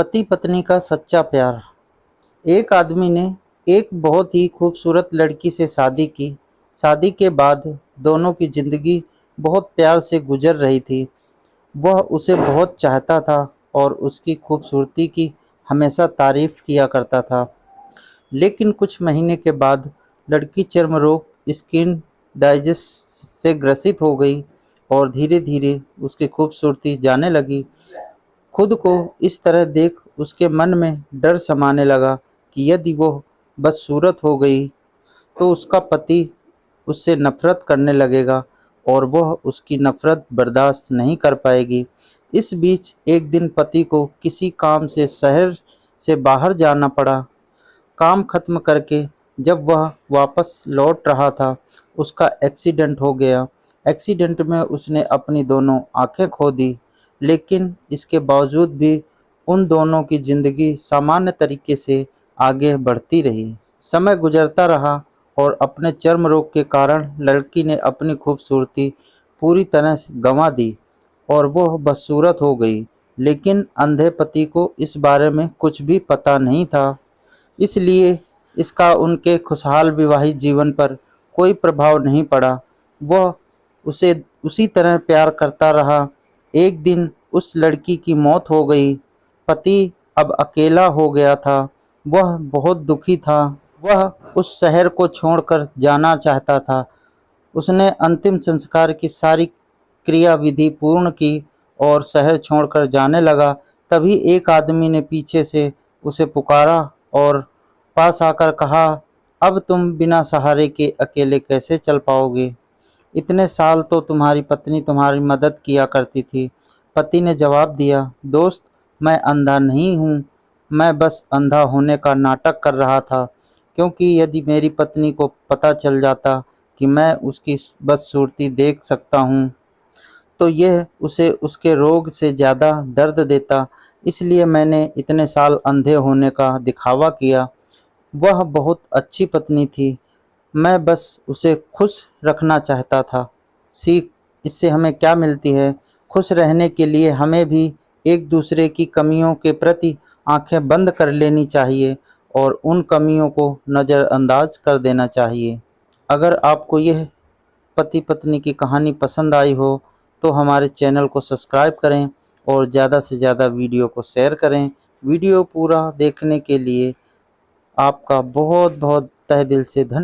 पति पत्नी का सच्चा प्यार। एक आदमी ने एक बहुत ही खूबसूरत लड़की से शादी की। शादी के बाद दोनों की ज़िंदगी बहुत प्यार से गुजर रही थी। वह उसे बहुत चाहता था और उसकी खूबसूरती की हमेशा तारीफ़ किया करता था। लेकिन कुछ महीने के बाद लड़की चर्म रोग स्किन डाइजेस्ट से ग्रसित हो गई और धीरे धीरे उसकी खूबसूरती जाने लगी। खुद को इस तरह देख उसके मन में डर समाने लगा कि यदि वो बदसूरत हो गई तो उसका पति उससे नफरत करने लगेगा और वह उसकी नफरत बर्दाश्त नहीं कर पाएगी। इस बीच एक दिन पति को किसी काम से शहर से बाहर जाना पड़ा। काम खत्म करके जब वह वापस लौट रहा था, उसका एक्सीडेंट हो गया। एक्सीडेंट में उसने अपनी दोनों आंखें खो दी, लेकिन इसके बावजूद भी उन दोनों की ज़िंदगी सामान्य तरीके से आगे बढ़ती रही। समय गुजरता रहा और अपने चर्म रोग के कारण लड़की ने अपनी खूबसूरती पूरी तरह से गंवा दी और वह बदसूरत हो गई। लेकिन अंधे पति को इस बारे में कुछ भी पता नहीं था, इसलिए इसका उनके खुशहाल विवाहित जीवन पर कोई प्रभाव नहीं पड़ा। वह उसे उसी तरह प्यार करता रहा। एक दिन उस लड़की की मौत हो गई। पति अब अकेला हो गया था। वह बहुत दुखी था। वह उस शहर को छोड़कर जाना चाहता था। उसने अंतिम संस्कार की सारी क्रियाविधि पूर्ण की और शहर छोड़कर जाने लगा। तभी एक आदमी ने पीछे से उसे पुकारा और पास आकर कहा, अब तुम बिना सहारे के अकेले कैसे चल पाओगे? इतने साल तो तुम्हारी पत्नी तुम्हारी मदद किया करती थी। पति ने जवाब दिया, दोस्त, मैं अंधा नहीं हूँ, मैं बस अंधा होने का नाटक कर रहा था, क्योंकि यदि मेरी पत्नी को पता चल जाता कि मैं उसकी बदसूरती देख सकता हूँ तो यह उसे उसके रोग से ज़्यादा दर्द देता। इसलिए मैंने इतने साल अंधे होने का दिखावा किया। वह बहुत अच्छी पत्नी थी, मैं बस उसे खुश रखना चाहता था। सीख इससे हमें क्या मिलती है? खुश रहने के लिए हमें भी एक दूसरे की कमियों के प्रति आंखें बंद कर लेनी चाहिए और उन कमियों को नज़रअंदाज कर देना चाहिए। अगर आपको यह पति पत्नी की कहानी पसंद आई हो तो हमारे चैनल को सब्सक्राइब करें और ज़्यादा से ज़्यादा वीडियो को शेयर करें। वीडियो पूरा देखने के लिए आपका बहुत बहुत तहे दिल से धन्यवाद।